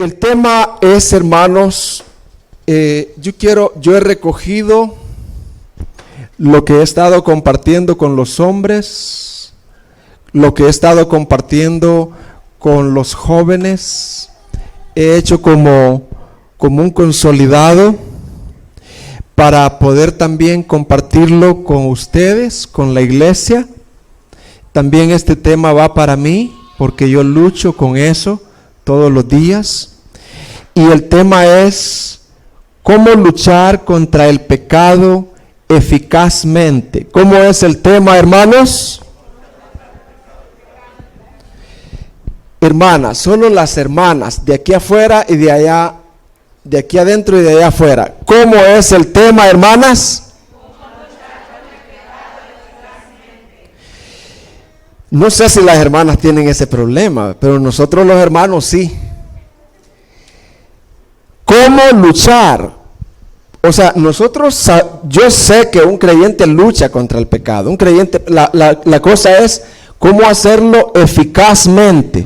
El tema es, hermanos, yo he recogido lo que he estado compartiendo con los hombres, lo que he estado compartiendo con los jóvenes, he hecho como un consolidado para poder también compartirlo con ustedes, con la iglesia. También este tema va para mí, porque yo lucho con eso todos los días. Y el tema es cómo luchar contra el pecado eficazmente. ¿Cómo es el tema, hermanos? Hermanas, solo las hermanas, de aquí afuera y de allá, de aquí adentro y de allá afuera. ¿Cómo es el tema, hermanas? No sé si las hermanas tienen ese problema, pero nosotros los hermanos sí. ¿Cómo luchar? O sea, yo sé que un creyente lucha contra el pecado. Un creyente, la cosa es cómo hacerlo eficazmente.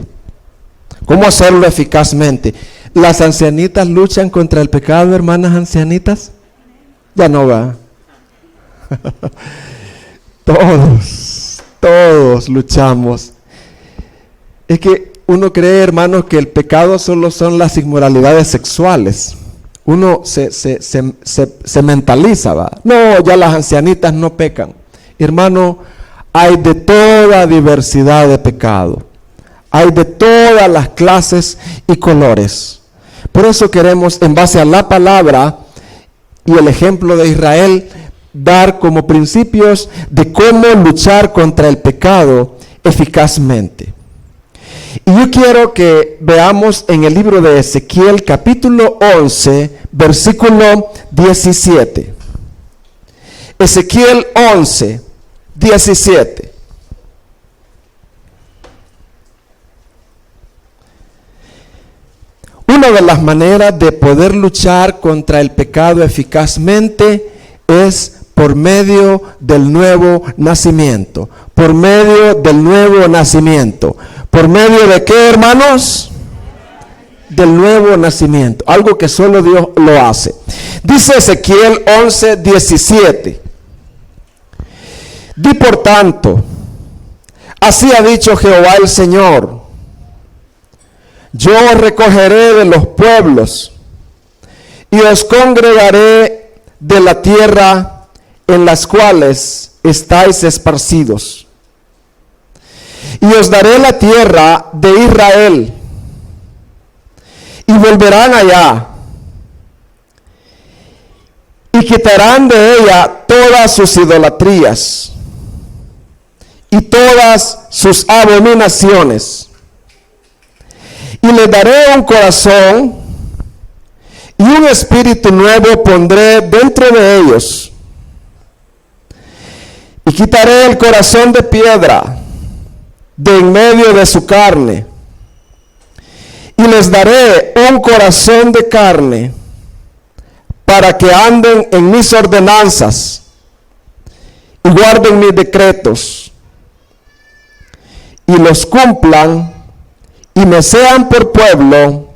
¿Cómo hacerlo eficazmente? ¿Las ancianitas luchan contra el pecado, hermanas ancianitas? Ya no va. Todos luchamos. Es que uno cree, hermanos, que el pecado solo son las inmoralidades sexuales. Uno se mentaliza, ¿va? No, ya las ancianitas no pecan. Hermano, hay de toda diversidad de pecado. Hay de todas las clases y colores. Por eso queremos, en base a la palabra y el ejemplo de Israel, dar como principios de cómo luchar contra el pecado eficazmente. Y yo quiero que veamos en el libro de Ezequiel, capítulo 11, versículo 17. Ezequiel 11, 17. Una de las maneras de poder luchar contra el pecado eficazmente es por medio del nuevo nacimiento. Por medio del nuevo nacimiento. ¿Por medio de qué, hermanos? Del nuevo nacimiento. Algo que solo Dios lo hace. Dice Ezequiel 11, 17. Di por tanto, así ha dicho Jehová el Señor. Yo os recogeré de los pueblos y os congregaré de la tierra en las cuales estáis esparcidos. Y os daré la tierra de Israel, y volverán allá, y quitarán de ella todas sus idolatrías, y todas sus abominaciones, y les daré un corazón, y un espíritu nuevo pondré dentro de ellos, y quitaré el corazón de piedra de en medio de su carne, y les daré un corazón de carne, para que anden en mis ordenanzas y guarden mis decretos y los cumplan, y me sean por pueblo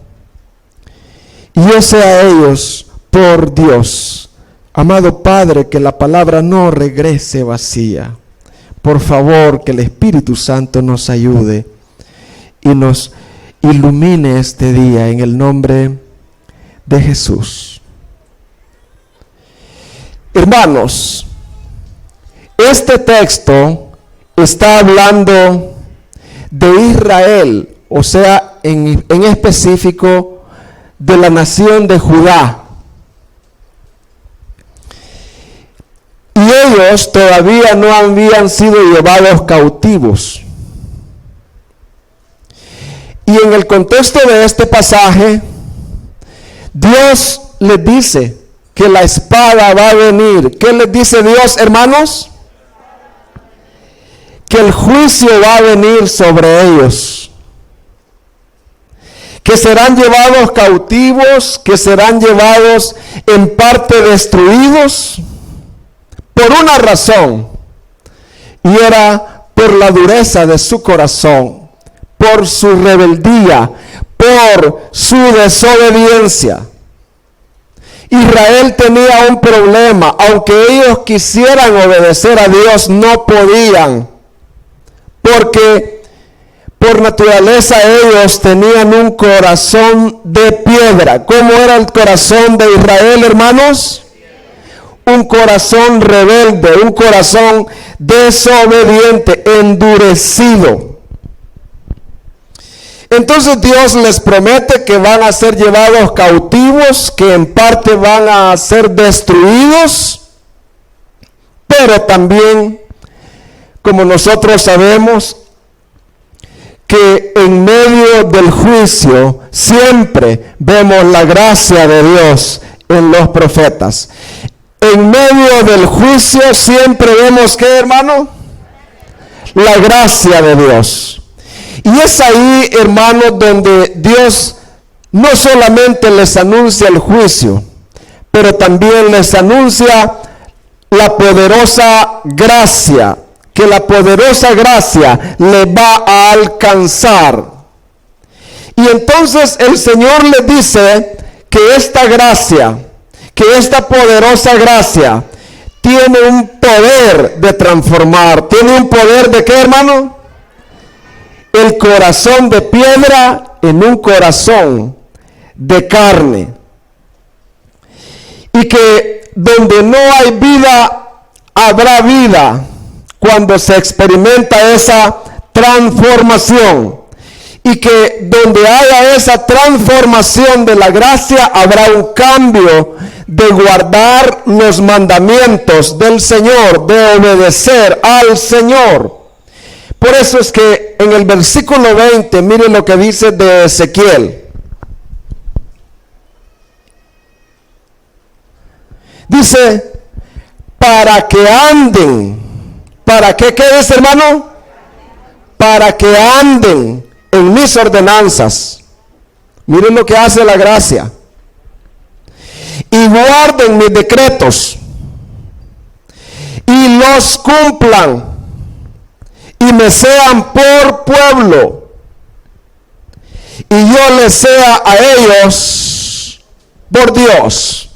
y yo sea a ellos por Dios. Amado Padre, que la palabra no regrese vacía. Por favor, que el Espíritu Santo nos ayude y nos ilumine este día en el nombre de Jesús. Hermanos, este texto está hablando de Israel, o sea, en específico de la nación de Judá. Y ellos todavía no habían sido llevados cautivos. Y en el contexto de este pasaje, Dios les dice que la espada va a venir. ¿Qué les dice Dios, hermanos? Que el juicio va a venir sobre ellos. Que serán llevados cautivos, que serán llevados en parte destruidos. Por una razón, y era por la dureza de su corazón, por su rebeldía, por su desobediencia. Israel tenía un problema. Aunque ellos quisieran obedecer a Dios, no podían. Porque por naturaleza ellos tenían un corazón de piedra. ¿Cómo era el corazón de Israel, hermanos? Un corazón rebelde, un corazón desobediente, endurecido. Entonces Dios les promete que van a ser llevados cautivos, que en parte van a ser destruidos, pero también, como nosotros sabemos, que en medio del juicio siempre vemos la gracia de Dios en los profetas. En medio del juicio siempre vemos, ¿qué, hermano? La gracia de Dios. Y es ahí, hermanos, donde Dios no solamente les anuncia el juicio, pero también les anuncia la poderosa gracia, que la poderosa gracia le va a alcanzar. Y entonces el Señor les dice que esta gracia, que esta poderosa gracia, tiene un poder de transformar. ¿Tiene un poder de qué, hermano? El corazón de piedra en un corazón de carne. Y que donde no hay vida, habrá vida cuando se experimenta esa transformación. Y que donde haya esa transformación de la gracia, habrá un cambio de guardar los mandamientos del Señor, de obedecer al Señor. Por eso es que en el versículo 20, miren lo que dice de Ezequiel. Dice, para que anden. ¿Para qué? ¿Qué dice, hermano? Para que anden en mis ordenanzas. Miren lo que hace la gracia. Y guarden mis decretos. Y los cumplan. Y me sean por pueblo, y yo les sea a ellos por Dios.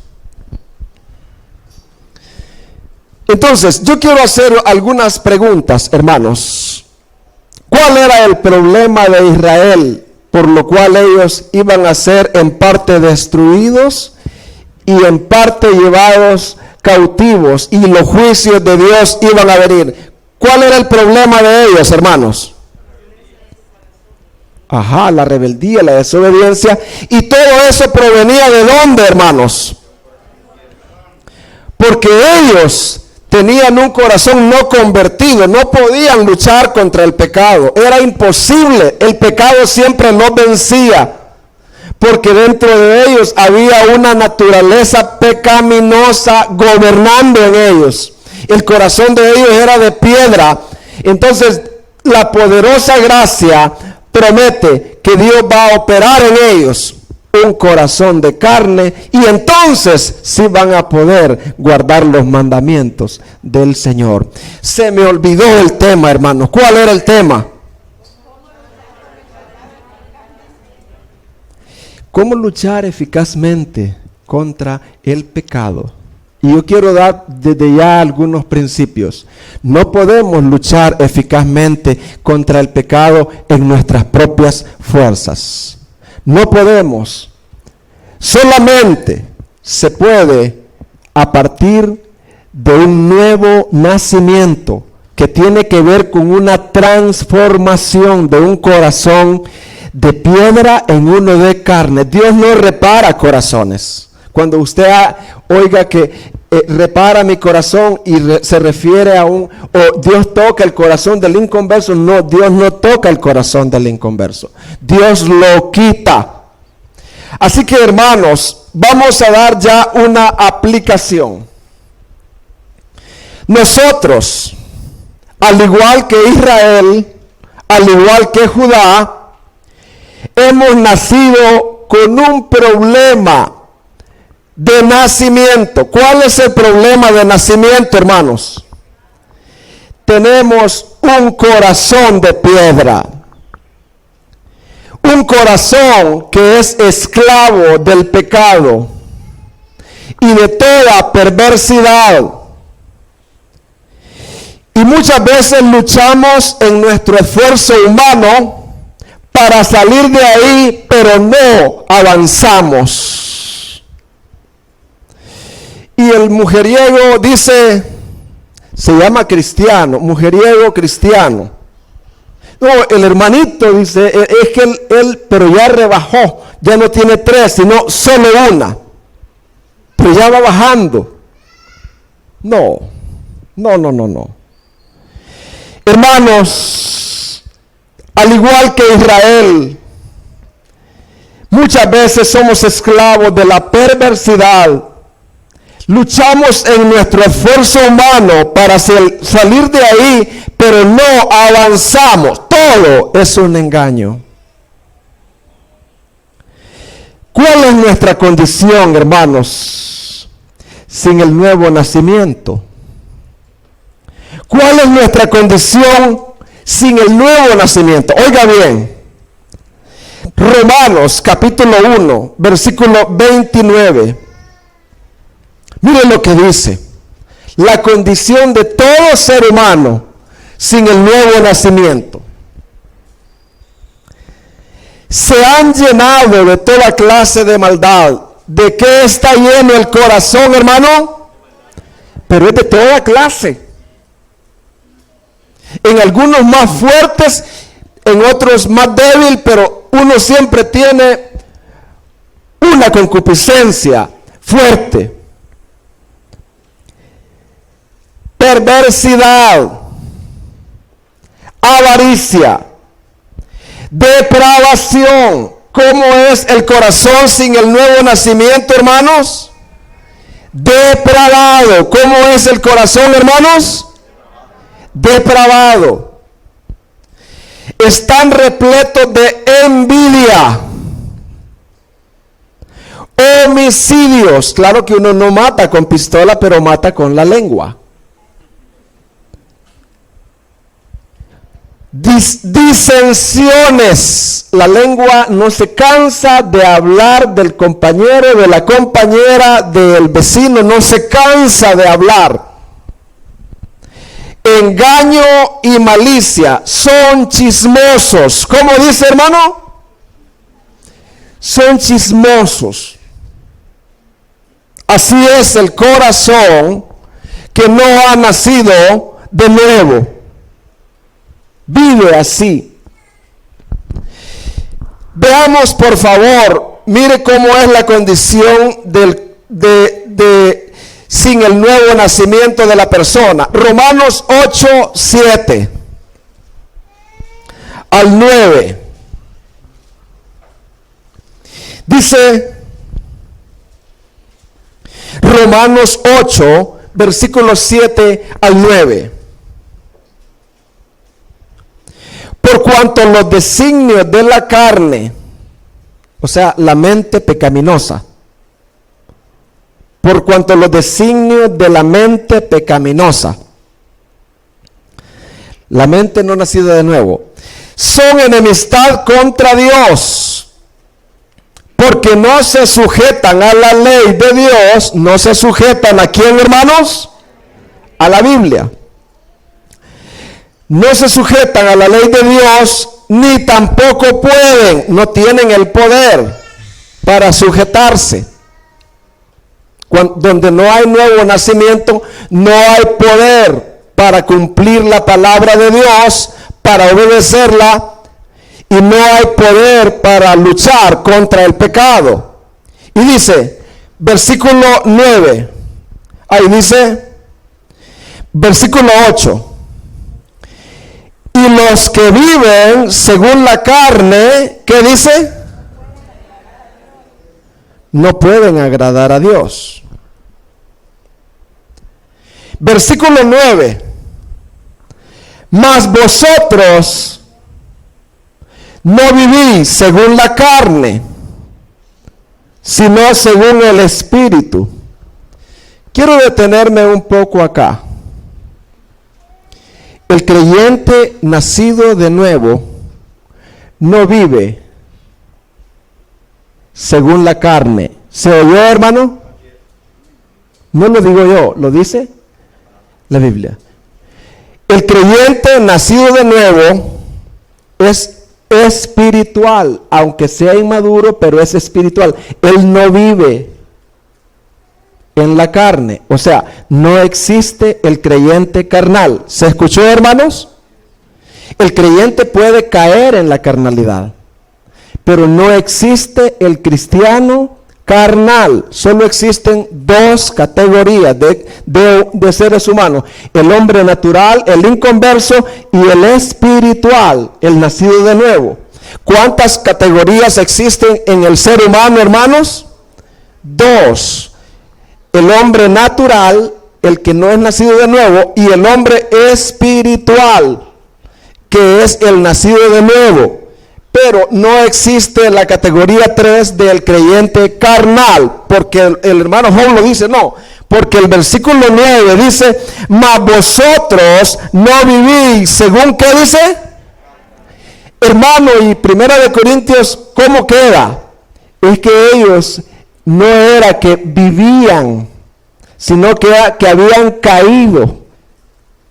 Entonces, yo quiero hacer algunas preguntas, hermanos. ¿Cuál era el problema de Israel, por lo cual ellos iban a ser en parte destruidos y en parte llevados cautivos, y los juicios de Dios iban a venir? ¿Cuál era el problema de ellos, hermanos? La rebeldía, la desobediencia. Y todo eso provenía ¿de dónde, hermanos? Porque ellos tenían un corazón no convertido, no podían luchar contra el pecado. Era imposible, el pecado siempre los vencía. Porque dentro de ellos había una naturaleza pecaminosa gobernando en ellos. El corazón de ellos era de piedra. Entonces la poderosa gracia promete que Dios va a operar en ellos un corazón de carne, y entonces sí van a poder guardar los mandamientos del Señor. Se me olvidó el tema, hermanos. ¿Cuál era el tema? ¿Cómo luchar eficazmente contra el pecado? Y yo quiero dar desde ya algunos principios. No podemos luchar eficazmente contra el pecado en nuestras propias fuerzas. No podemos. Solamente se puede a partir de un nuevo nacimiento que tiene que ver con una transformación de un corazón de piedra en uno de carne. Dios no repara corazones. Cuando usted oiga que repara mi corazón y se refiere a o Dios toca el corazón del inconverso, no, Dios no toca el corazón del inconverso. Dios lo quita. Así que, hermanos, vamos a dar ya una aplicación. Nosotros, al igual que Israel, al igual que Judá, hemos nacido con un problema de nacimiento. ¿Cuál es el problema de nacimiento, hermanos? Tenemos un corazón de piedra. un corazón que es esclavo del pecado y de toda perversidad. Y muchas veces luchamos en nuestro esfuerzo humano para salir de ahí, pero no avanzamos. Y el mujeriego dice, se llama cristiano, mujeriego cristiano. No, el hermanito dice, es que él pero ya rebajó, ya no tiene 3, sino solo una. Pero ya va bajando. No. Hermanos, al igual que Israel, muchas veces somos esclavos de la perversidad. Luchamos en nuestro esfuerzo humano para salir de ahí, pero no avanzamos. Todo es un engaño. ¿Cuál es nuestra condición, hermanos, sin el nuevo nacimiento? ¿Cuál es nuestra condición sin el nuevo nacimiento? Oiga bien, Romanos capítulo 1, versículo 29. Miren lo que dice. La condición de todo ser humano sin el nuevo nacimiento. Se han llenado de toda clase de maldad. ¿De qué está lleno el corazón, hermano? Pero es de toda clase. En algunos más fuertes, en otros más débil, pero uno siempre tiene una concupiscencia fuerte. Perversidad, avaricia, depravación. ¿Cómo es el corazón sin el nuevo nacimiento, hermanos? Depravado. ¿Cómo es el corazón, hermanos? Depravado. Están repletos de envidia, homicidios. Claro que uno no mata con pistola, pero mata con la lengua. Disensiones. La lengua no se cansa de hablar del compañero, de la compañera, del vecino, no se cansa de hablar. Engaño y malicia. Son chismosos. ¿Cómo dice, hermano? Son chismosos. Así es el corazón que no ha nacido de nuevo. Vive así. Veamos, por favor, mire cómo es la condición sin el nuevo nacimiento de la persona. Romanos 8, 7 al 9. Dice Romanos 8, versículos 7 al 9. Por cuanto los designios de la carne, o sea, la mente pecaminosa, por cuanto los designios de la mente pecaminosa, la mente no nacida de nuevo, son enemistad contra Dios, porque no se sujetan a la ley de Dios. No se sujetan ¿a quién, hermanos? A la Biblia. No se sujetan a la ley de Dios, ni tampoco pueden, no tienen el poder para sujetarse. Donde no hay nuevo nacimiento, no hay poder para cumplir la palabra de Dios, para obedecerla, y no hay poder para luchar contra el pecado. Y dice, versículo 9, ahí dice, versículo 8. Y los que viven según la carne, ¿qué dice? No pueden agradar a Dios. Versículo 9. Mas vosotros no vivís según la carne, sino según el Espíritu. Quiero detenerme un poco acá. El creyente nacido de nuevo no vive según la carne. ¿Se oyó, hermano? No lo digo yo, lo dice la Biblia. El creyente nacido de nuevo es espiritual, aunque sea inmaduro, pero es espiritual. Él no vive en la carne, o sea, no existe el creyente carnal. ¿Se escuchó, hermanos? El creyente puede caer en la carnalidad, pero no existe el cristiano carnal. Solo existen dos categorías de seres humanos: el hombre natural, el inconverso, y el espiritual, el nacido de nuevo. ¿Cuántas categorías existen en el ser humano, hermanos? Dos: el hombre natural, el que no es nacido de nuevo, y el hombre espiritual, que es el nacido de nuevo. Pero no existe la categoría 3 del creyente carnal, porque el hermano Job lo dice, no, porque el versículo 9 dice, mas vosotros no vivís según, ¿qué dice? Hermano, y Primera de Corintios, ¿cómo queda? Es que ellos no era que vivían, sino que habían caído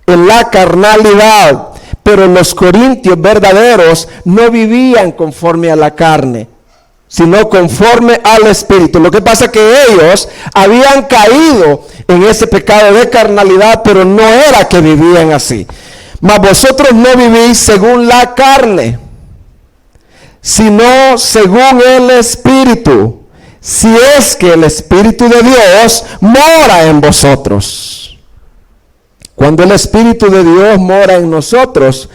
en la carnalidad. Pero los corintios verdaderos no vivían conforme a la carne, sino conforme al Espíritu. Lo que pasa es que ellos habían caído en ese pecado de carnalidad, pero no era que vivían así. Mas vosotros no vivís según la carne, sino según el Espíritu, si es que el Espíritu de Dios mora en vosotros. Cuando el Espíritu de Dios mora en nosotros,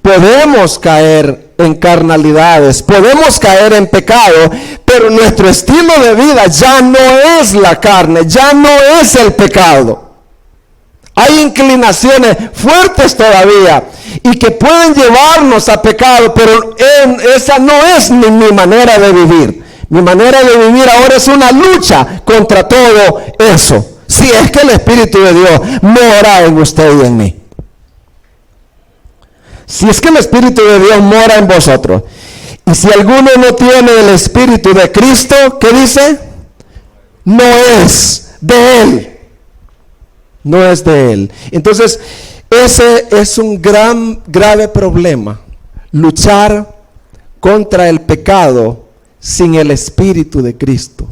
podemos caer en carnalidades, podemos caer en pecado, pero nuestro estilo de vida ya no es la carne, ya no es el pecado. Hay inclinaciones fuertes todavía y que pueden llevarnos a pecado, pero esa no es mi manera de vivir. Mi manera de vivir ahora es una lucha contra todo eso. Si es que el Espíritu de Dios mora en usted y en mí. Si es que el Espíritu de Dios mora en vosotros. Y si alguno no tiene el Espíritu de Cristo, ¿qué dice? No es de Él. No es de Él. Entonces, ese es un grave problema. Luchar contra el pecado sin el Espíritu de Cristo.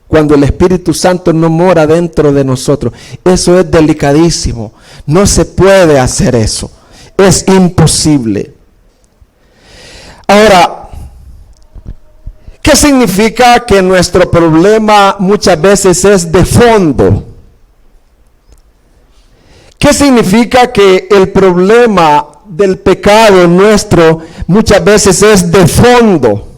Cuando el Espíritu Santo no mora dentro de nosotros. Eso es delicadísimo. No se puede hacer eso. Es imposible. Ahora, ¿qué significa que nuestro problema muchas veces es de fondo? ¿Qué significa que el problema del pecado nuestro muchas veces es de fondo?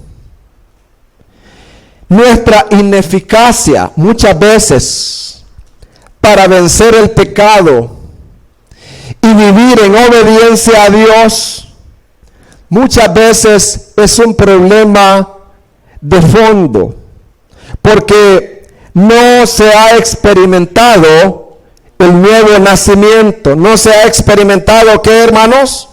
Nuestra ineficacia muchas veces para vencer el pecado y vivir en obediencia a Dios, muchas veces es un problema de fondo, porque no se ha experimentado el nuevo nacimiento, no se ha experimentado, ¿qué, hermanos?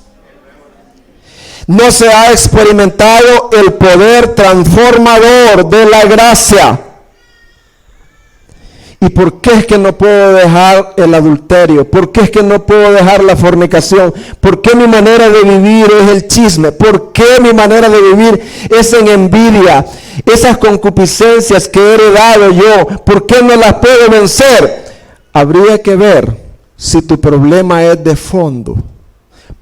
No se ha experimentado el poder transformador de la gracia. ¿Y por qué es que no puedo dejar el adulterio? ¿Por qué es que no puedo dejar la fornicación? ¿Por qué mi manera de vivir es el chisme? ¿Por qué mi manera de vivir es en envidia? Esas concupiscencias que he heredado yo, ¿por qué no las puedo vencer? Habría que ver si tu problema es de fondo.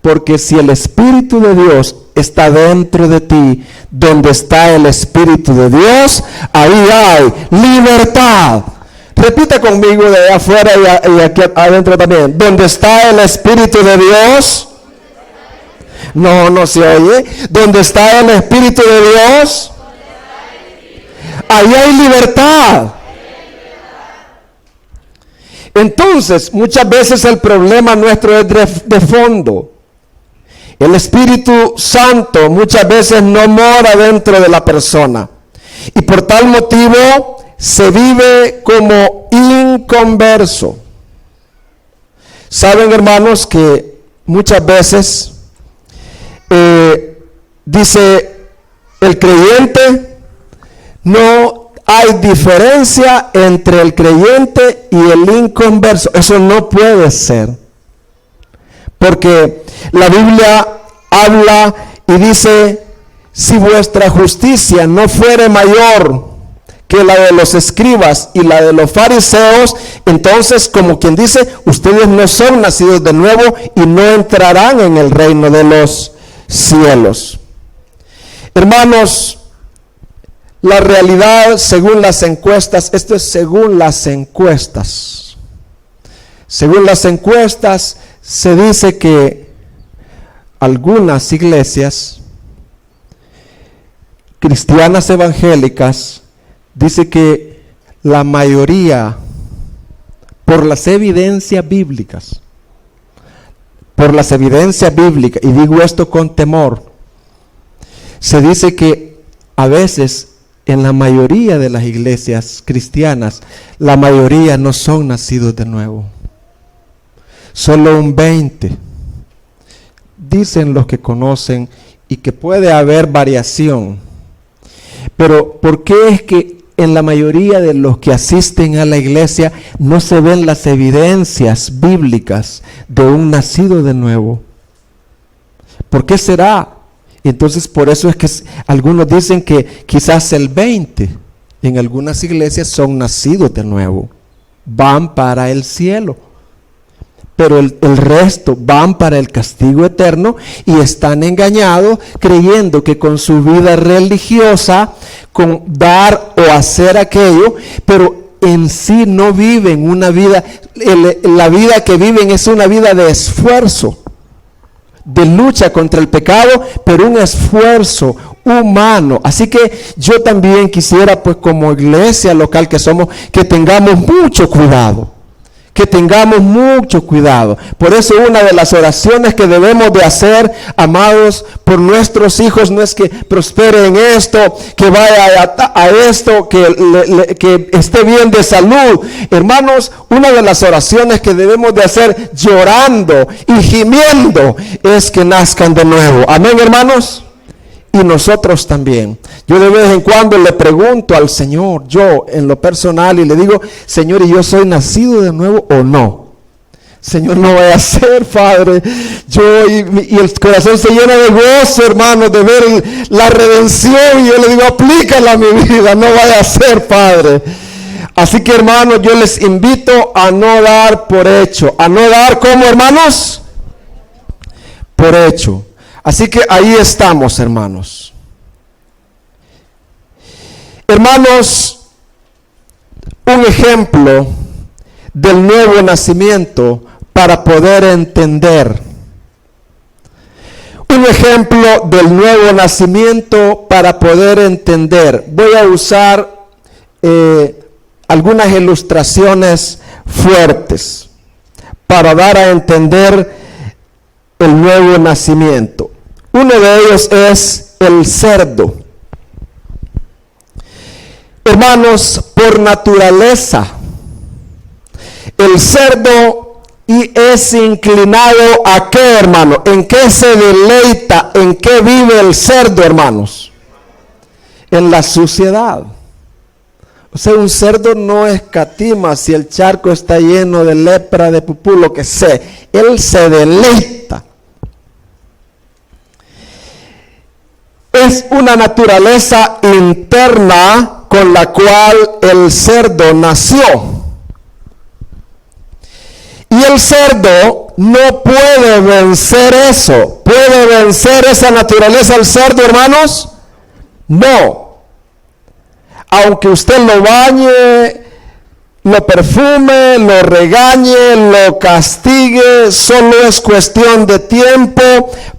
Porque si el Espíritu de Dios está dentro de ti, donde está el Espíritu de Dios, ahí hay libertad. Repita conmigo de allá afuera y aquí adentro también. Donde está el Espíritu de Dios. No se oye. Donde está el Espíritu de Dios, ahí hay libertad. Entonces, muchas veces el problema nuestro es de fondo. El Espíritu Santo muchas veces no mora dentro de la persona. Y por tal motivo se vive como inconverso. Saben, hermanos, que muchas veces dice el creyente No hay diferencia entre el creyente y el inconverso. Eso no puede ser. Porque la Biblia habla y dice, si vuestra justicia no fuere mayor que la de los escribas y la de los fariseos, entonces, como quien dice, ustedes no son nacidos de nuevo y no entrarán en el reino de los cielos. Hermanos, la realidad según las encuestas, esto es según las encuestas. Según las encuestas se dice que algunas iglesias cristianas evangélicas dice que la mayoría, por las evidencias bíblicas, y digo esto con temor, se dice que a veces en la mayoría de las iglesias cristianas, la mayoría no son nacidos de nuevo. Solo un 20, dicen los que conocen, y que puede haber variación. Pero ¿por qué es que en la mayoría de los que asisten a la iglesia no se ven las evidencias bíblicas de un nacido de nuevo? ¿Por qué será? Entonces por eso es que algunos dicen que quizás el 20 en algunas iglesias son nacidos de nuevo, van para el cielo, pero el resto van para el castigo eterno y están engañados creyendo que con su vida religiosa, con dar o hacer aquello, pero en sí no viven una vida, la vida que viven es una vida de esfuerzo, de lucha contra el pecado, pero un esfuerzo humano. Así que yo también quisiera, pues como iglesia local que somos, que tengamos mucho cuidado. Por eso una de las oraciones que debemos de hacer, amados, por nuestros hijos, no es que prospere en esto, que vaya a esto, que esté bien de salud. Hermanos, una de las oraciones que debemos de hacer llorando y gimiendo es que nazcan de nuevo. Amén, hermanos. Y nosotros también. Yo de vez en cuando le pregunto al Señor, yo en lo personal, y le digo, Señor, ¿y yo soy nacido de nuevo o no? Señor, no vaya a ser, Padre. Y el corazón se llena de gozo, hermanos, de ver la redención. Y yo le digo, aplícala a mi vida, no vaya a ser, Padre. Así que, hermanos, yo les invito a no dar por hecho. ¿A no dar cómo, hermanos? Por hecho. Así que ahí estamos, hermanos. Hermanos, un ejemplo del nuevo nacimiento para poder entender. Un ejemplo del nuevo nacimiento para poder entender. Voy a usar algunas ilustraciones fuertes para dar a entender el nuevo nacimiento. Uno de ellos es el cerdo. Hermanos, por naturaleza, el cerdo es inclinado ¿a qué, hermano? ¿En qué se deleita? ¿En qué vive el cerdo, hermanos? En la suciedad. O sea, un cerdo no escatima si el charco está lleno de lepra, de pupú, lo que sea. Él se deleita. Es una naturaleza interna con la cual el cerdo nació. Y el cerdo no puede vencer eso. ¿Puede vencer esa naturaleza el cerdo, hermanos? No. Aunque usted lo bañe, lo perfume, lo regañe, lo castigue, solo es cuestión de tiempo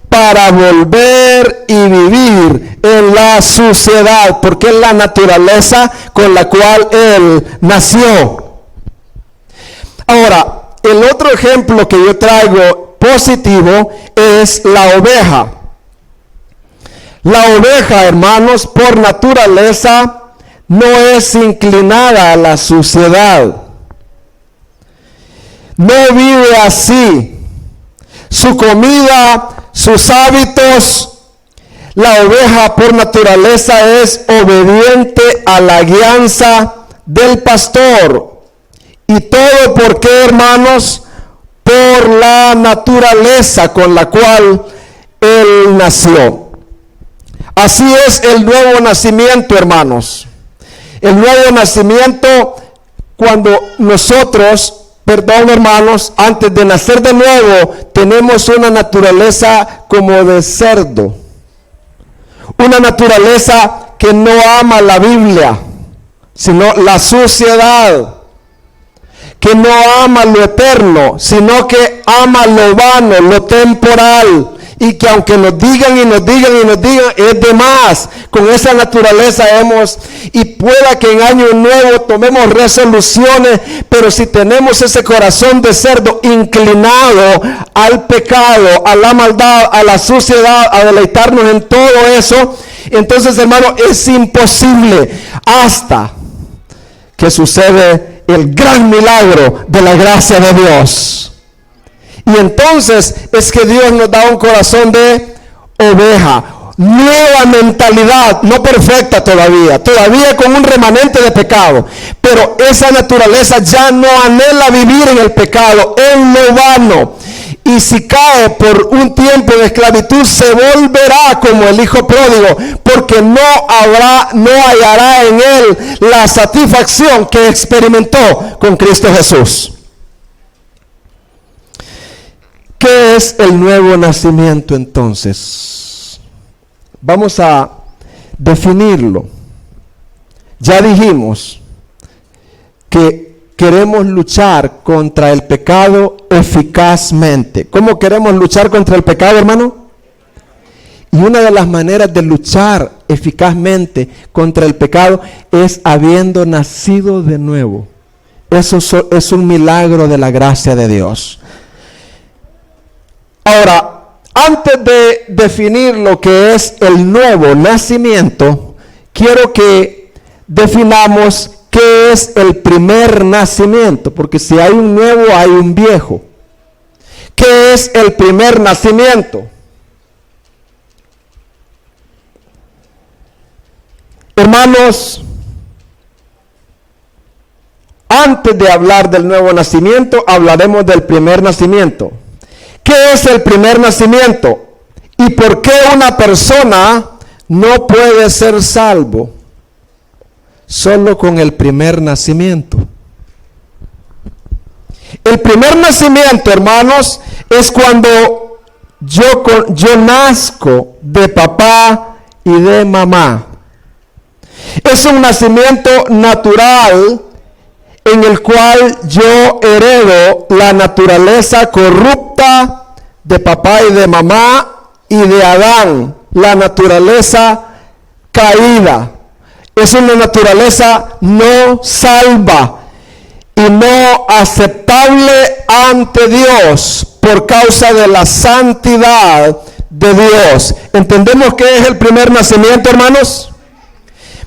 para volver y vivir en la suciedad, porque es la naturaleza con la cual él nació. Ahora, el otro ejemplo que yo traigo positivo es la oveja. La oveja, hermanos, por naturaleza no es inclinada a la suciedad. No vive así. Su comida, sus hábitos, La oveja por naturaleza es obediente a la guianza del pastor. ¿Y todo por qué, hermanos? Por la naturaleza con la cual él nació. Así es el nuevo nacimiento, hermanos. El nuevo nacimiento, cuando nosotros, hermanos, antes de nacer de nuevo, tenemos una naturaleza como de cerdo. Una naturaleza que no ama la Biblia, sino la suciedad. Que no ama lo eterno, sino que ama lo vano, lo temporal. Y que aunque nos digan y nos digan y nos digan, es de más. Con esa naturaleza y pueda que en año nuevo tomemos resoluciones, pero si tenemos ese corazón de cerdo inclinado al pecado, a la maldad, a la suciedad, a deleitarnos en todo eso, entonces, hermano, es imposible hasta que sucede el gran milagro de la gracia de Dios. Y entonces es que Dios nos da un corazón de oveja, nueva mentalidad, no perfecta todavía con un remanente de pecado, pero esa naturaleza ya no anhela vivir en el pecado, en lo vano. Y si cae por un tiempo de esclavitud, se volverá como el hijo pródigo, porque no hallará en él la satisfacción que experimentó con Cristo Jesús. ¿Qué es el nuevo nacimiento entonces? Vamos a definirlo. Ya dijimos que queremos luchar contra el pecado eficazmente. ¿Cómo queremos luchar contra el pecado, hermano? Y una de las maneras de luchar eficazmente contra el pecado es habiendo nacido de nuevo. Eso es un milagro de la gracia de Dios. Ahora, antes de definir lo que es el nuevo nacimiento, quiero que definamos qué es el primer nacimiento, porque si hay un nuevo, hay un viejo. ¿Qué es el primer nacimiento? Hermanos, antes de hablar del nuevo nacimiento, hablaremos del primer nacimiento. ¿Qué es el primer nacimiento? ¿Y por qué una persona no puede ser salvo solo con el primer nacimiento? El primer nacimiento, hermanos, es cuando yo nazco de papá y de mamá. Es un nacimiento natural en el cual yo heredo la naturaleza corrupta de papá y de mamá y de Adán, la naturaleza caída. Es una naturaleza no salva y no aceptable ante Dios por causa de la santidad de Dios. ¿Entendemos qué es el primer nacimiento, hermanos?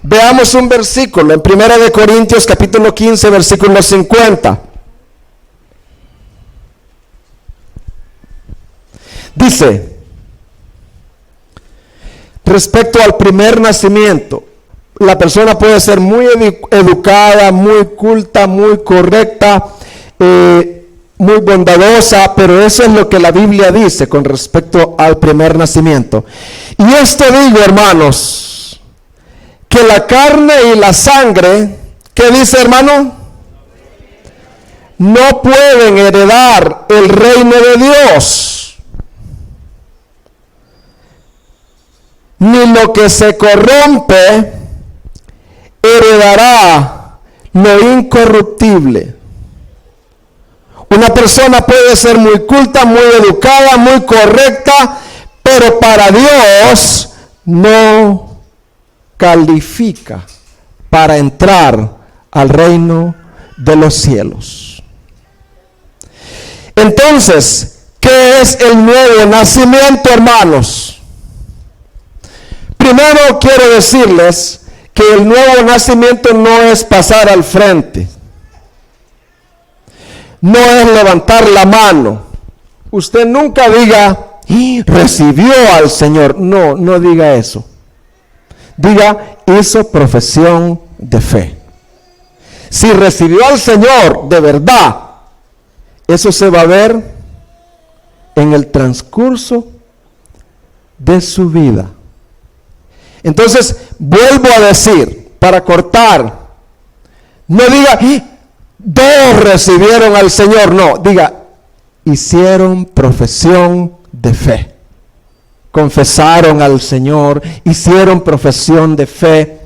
Veamos un versículo en 1 Corintios capítulo 15, versículo 50. Dice, respecto al primer nacimiento, la persona puede ser muy educada, muy culta, muy correcta, muy bondadosa, pero eso es lo que la Biblia dice con respecto al primer nacimiento. Y esto digo, hermanos, que la carne y la sangre, ¿qué dice, hermano? No pueden heredar el reino de Dios, ni lo que se corrompe heredará lo incorruptible. Una persona puede ser muy culta, muy educada, muy correcta, pero para Dios no califica para entrar al reino de los cielos. Entonces, ¿qué es el nuevo nacimiento, hermanos? Primero quiero decirles que el nuevo nacimiento no es pasar al frente, no es levantar la mano. Usted nunca diga, y recibió al Señor. No, no diga eso. Diga, hizo profesión de fe. Si recibió al Señor de verdad, eso se va a ver en el transcurso de su vida. Entonces, vuelvo a decir, para cortar, no diga, dos recibieron al Señor. No, diga, hicieron profesión de fe. Confesaron al Señor, hicieron profesión de fe,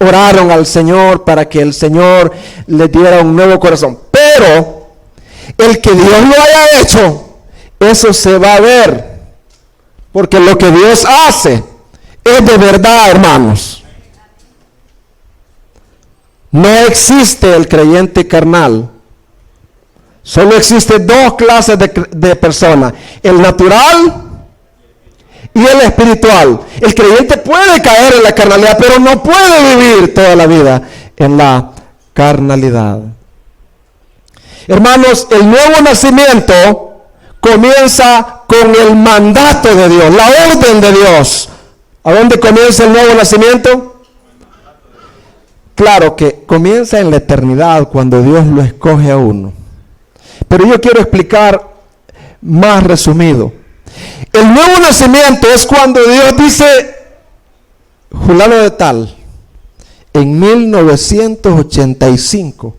oraron al Señor para que el Señor les diera un nuevo corazón. Pero el que Dios lo haya hecho, eso se va a ver, porque lo que Dios hace es de verdad, hermanos. No existe el creyente carnal. Solo existen dos clases de personas: el natural y el espiritual. El creyente puede caer en la carnalidad, pero no puede vivir toda la vida en la carnalidad. Hermanos, el nuevo nacimiento comienza con el mandato de Dios, la orden de Dios. ¿A dónde comienza el nuevo nacimiento? Claro que comienza en la eternidad, cuando Dios lo escoge a uno. Pero yo quiero explicar más resumido. El nuevo nacimiento es cuando Dios dice, fulano de tal, en 1985,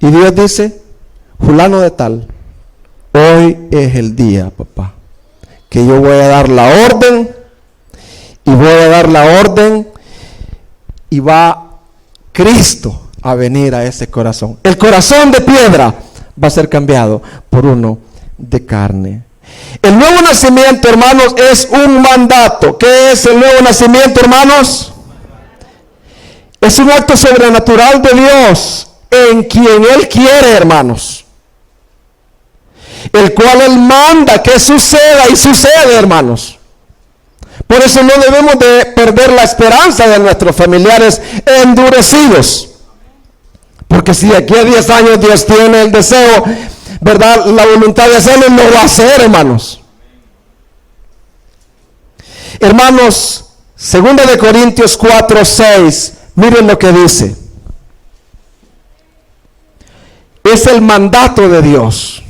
y Dios dice, fulano de tal, hoy es el día, papá, que yo voy a dar la orden, y va Cristo a venir a ese corazón. El corazón de piedra va a ser cambiado por uno de carne. El nuevo nacimiento, hermanos, es un mandato. ¿Qué es el nuevo nacimiento, hermanos? Es un acto sobrenatural de Dios en quien Él quiere, hermanos, el cual Él manda que suceda y sucede, hermanos. Por eso no debemos de perder la esperanza de nuestros familiares endurecidos, porque si de aquí a 10 años Dios tiene el deseo, ¿verdad?, la voluntad de hacerlo, lo va a hacer, hermanos. Hermanos, 2 de Corintios 4:6, miren lo que dice. Es el mandato de Dios.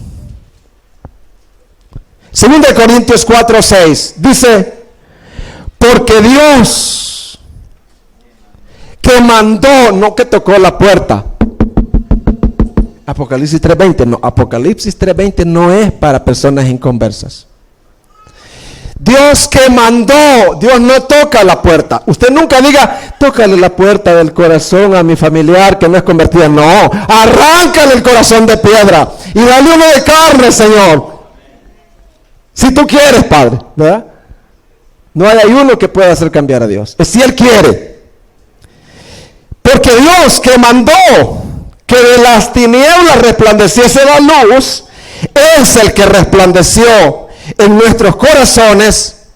2 de Corintios 4:6 dice, porque Dios que mandó, no que tocó la puerta. Apocalipsis 3:20, no, Apocalipsis 3:20 no es para personas inconversas. Dios que mandó, Dios no toca la puerta. Usted nunca diga, tócale la puerta del corazón a mi familiar que no es convertida. No, arráncale el corazón de piedra y dale uno de carne, Señor. Si tú quieres, Padre, ¿verdad? No hay uno que pueda hacer cambiar a Dios. Es si Él quiere. Porque Dios que mandó que de las tinieblas resplandeciese la luz, es el que resplandeció en nuestros corazones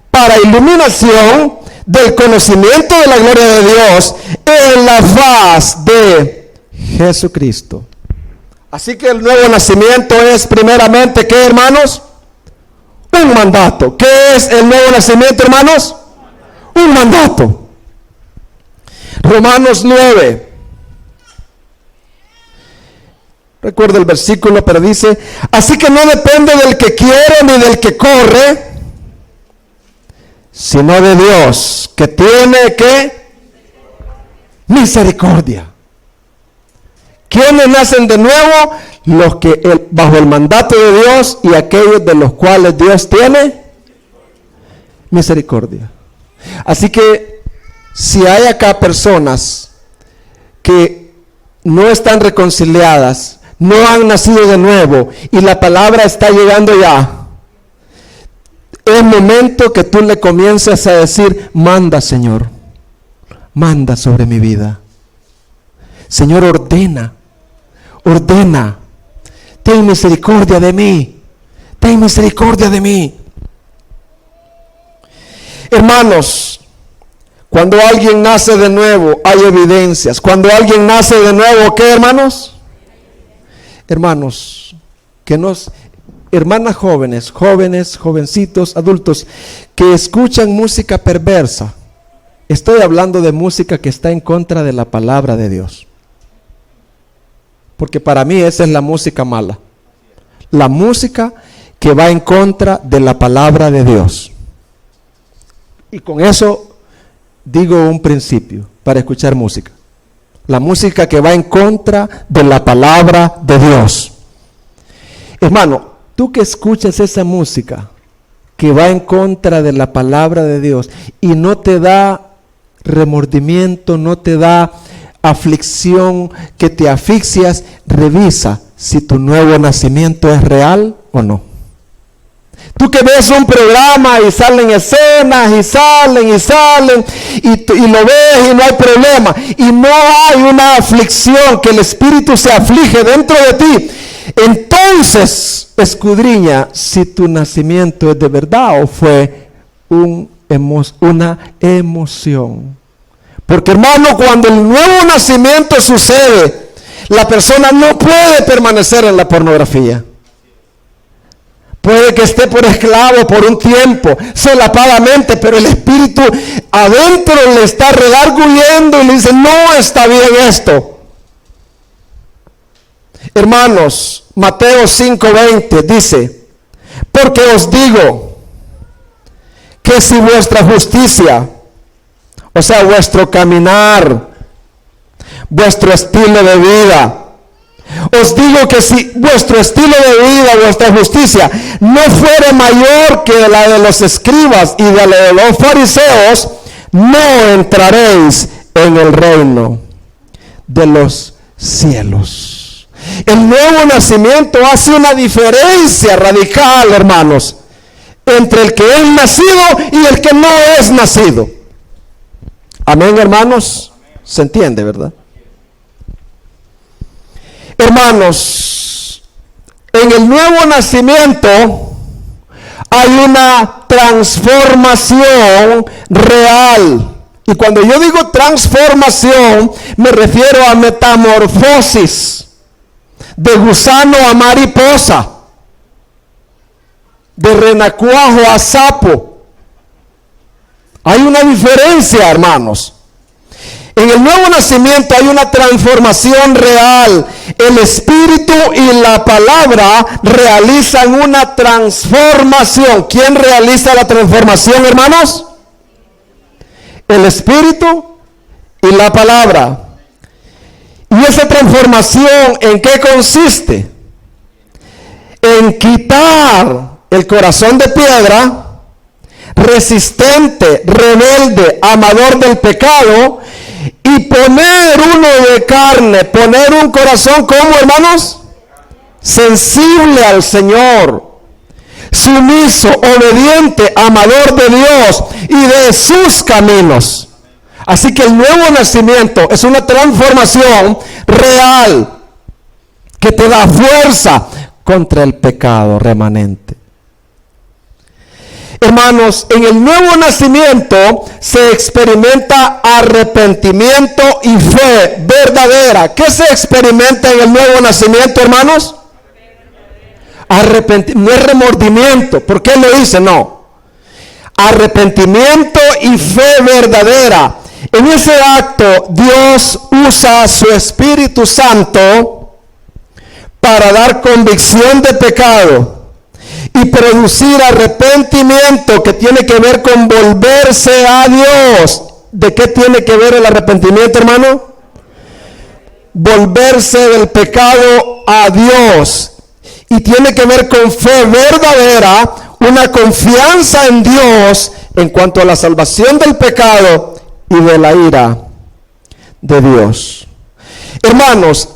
para iluminación del conocimiento de la gloria de Dios en la faz de Jesucristo. Así que el nuevo nacimiento es primeramente, ¿qué, hermanos? Un mandato. ¿Qué es el nuevo nacimiento, hermanos? Un mandato. Romanos 9. Recuerdo el versículo, pero dice, así que no depende del que quiere ni del que corre, sino de Dios, que tiene ¿qué? Misericordia. ¿Quiénes nacen de nuevo? Los que bajo el mandato de Dios y aquellos de los cuales Dios tiene misericordia. Así que si hay acá personas que no están reconciliadas, no han nacido de nuevo y la palabra está llegando ya, es momento que tú le comiences a decir, manda, Señor, manda sobre mi vida. Señor, ordena, ten misericordia de mí, ten misericordia de mí. Hermanos, cuando alguien nace de nuevo, hay evidencias. Cuando alguien nace de nuevo, ¿qué, hermanos? Hermanos, hermanas jóvenes, jovencitos, adultos, que escuchan música perversa. Estoy hablando de música que está en contra de la palabra de Dios. Porque para mí esa es la música mala. La música que va en contra de la palabra de Dios. Y con eso digo un principio para escuchar música. La música que va en contra de la palabra de Dios. Hermano, tú que escuchas esa música que va en contra de la palabra de Dios y no te da remordimiento, no te da aflicción, que te asfixias, revisa si tu nuevo nacimiento es real o no. Tú que ves un programa y salen escenas y salen y lo ves y no hay problema y no hay una aflicción, que el espíritu se aflige dentro de ti, entonces escudriña si tu nacimiento es de verdad o fue una emoción. Porque hermano, cuando el nuevo nacimiento sucede, la persona no puede permanecer en la pornografía. Puede que esté por esclavo por un tiempo, solapadamente, pero el espíritu adentro le está redarguyendo y le dice, no está bien esto. Hermanos, Mateo 5:20 dice, porque os digo que si vuestra justicia, o sea, vuestro caminar, vuestro estilo de vida, os digo que si vuestro estilo de vida, vuestra justicia, no fuere mayor que la de los escribas y de la de los fariseos, no entraréis en el reino de los cielos. El nuevo nacimiento hace una diferencia radical, hermanos, entre el que es nacido y el que no es nacido. Amén, hermanos. ¿Se entiende, verdad? Hermanos, en el nuevo nacimiento hay una transformación real. Y cuando yo digo transformación, me refiero a metamorfosis, de gusano a mariposa, de renacuajo a sapo. Hay una diferencia, hermanos. En el nuevo nacimiento hay una transformación real. El Espíritu y la palabra realizan una transformación. ¿Quién realiza la transformación, hermanos? El Espíritu y la palabra. ¿Y esa transformación en qué consiste? En quitar el corazón de piedra, resistente, rebelde, amador del pecado, y poner uno de carne, poner un corazón, ¿cómo, hermanos? Sensible al Señor, sumiso, obediente, amador de Dios y de sus caminos. Así que el nuevo nacimiento es una transformación real que te da fuerza contra el pecado remanente. Hermanos, en el nuevo nacimiento se experimenta arrepentimiento y fe verdadera. ¿Qué se experimenta en el nuevo nacimiento, hermanos? No es remordimiento. ¿Por qué lo dice? No. Arrepentimiento y fe verdadera. En ese acto, Dios usa su Espíritu Santo para dar convicción de pecado y producir arrepentimiento, que tiene que ver con volverse a Dios. ¿De qué tiene que ver el arrepentimiento, hermano? Volverse del pecado a Dios. Y tiene que ver con fe verdadera, una confianza en Dios en cuanto a la salvación del pecado y de la ira de Dios. Hermanos,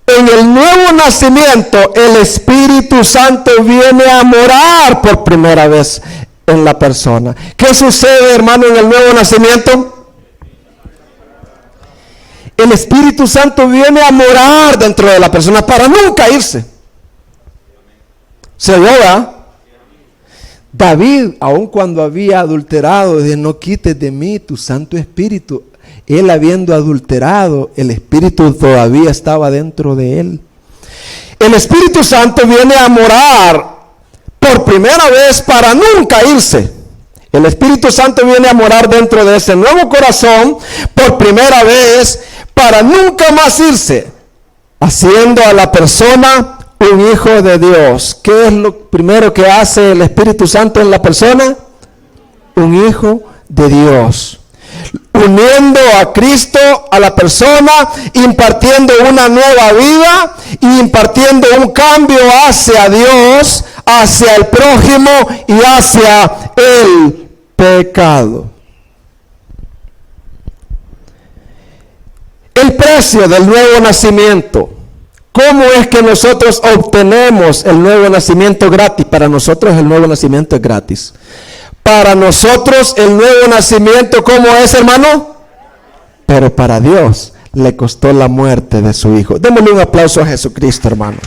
en el nuevo nacimiento, el Espíritu Santo viene a morar por primera vez en la persona. ¿Qué sucede, hermano, en el nuevo nacimiento? El Espíritu Santo viene a morar dentro de la persona para nunca irse. ¿Se oye? David, aun cuando había adulterado, dice, no quites de mí tu Santo Espíritu. Él, habiendo adulterado, el Espíritu todavía estaba dentro de él. El Espíritu Santo viene a morar por primera vez para nunca irse. El Espíritu Santo viene a morar dentro de ese nuevo corazón por primera vez para nunca más irse, haciendo a la persona un hijo de Dios. ¿Qué es lo primero que hace el Espíritu Santo en la persona? Un hijo de Dios. Uniendo a Cristo a la persona, impartiendo una nueva vida y impartiendo un cambio hacia Dios, hacia el prójimo y hacia el pecado. El precio del nuevo nacimiento. ¿Cómo es que nosotros obtenemos el nuevo nacimiento gratis? Para nosotros el nuevo nacimiento es gratis. Para nosotros el nuevo nacimiento, ¿cómo es, hermano? Pero para Dios le costó la muerte de su Hijo. Démosle un aplauso a Jesucristo, hermano.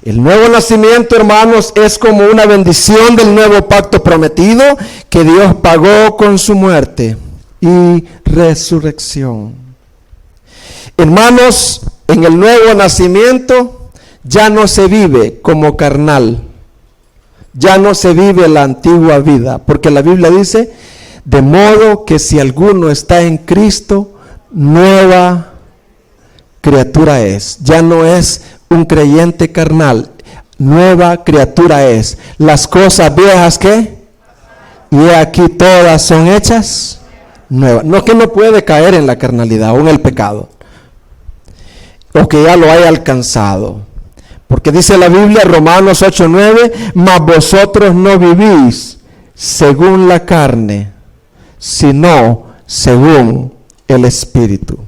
El nuevo nacimiento, hermanos, es como una bendición del nuevo pacto prometido que Dios pagó con su muerte y resurrección. Hermanos, en el nuevo nacimiento ya no se vive como carnal, ya no se vive la antigua vida, porque la Biblia dice, de modo que si alguno está en Cristo, nueva criatura es. Ya no es un creyente carnal, nueva criatura es. Las cosas viejas, ¿qué? Y aquí todas son hechas nuevas. No que no puede caer en la carnalidad o en el pecado, o que ya lo haya alcanzado. Porque dice la Biblia, Romanos 8:9, mas vosotros no vivís según la carne, sino según el Espíritu.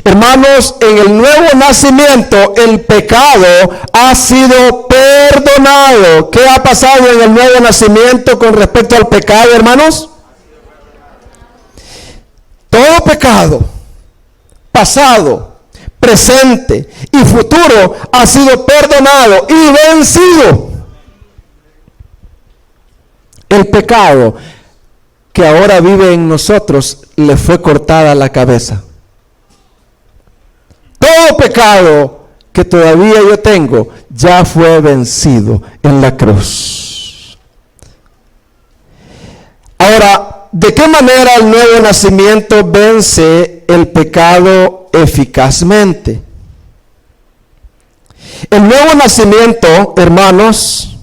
Hermanos, en el nuevo nacimiento el pecado ha sido perdonado. ¿Qué ha pasado en el nuevo nacimiento con respecto al pecado, hermanos? Todo pecado, pasado, presente y futuro, ha sido perdonado y vencido. El pecado que ahora vive en nosotros le fue cortada la cabeza. Todo pecado que todavía yo tengo ya fue vencido en la cruz. Ahora, ¿de qué manera el nuevo nacimiento vence el pecado eficazmente? El nuevo nacimiento, hermanos,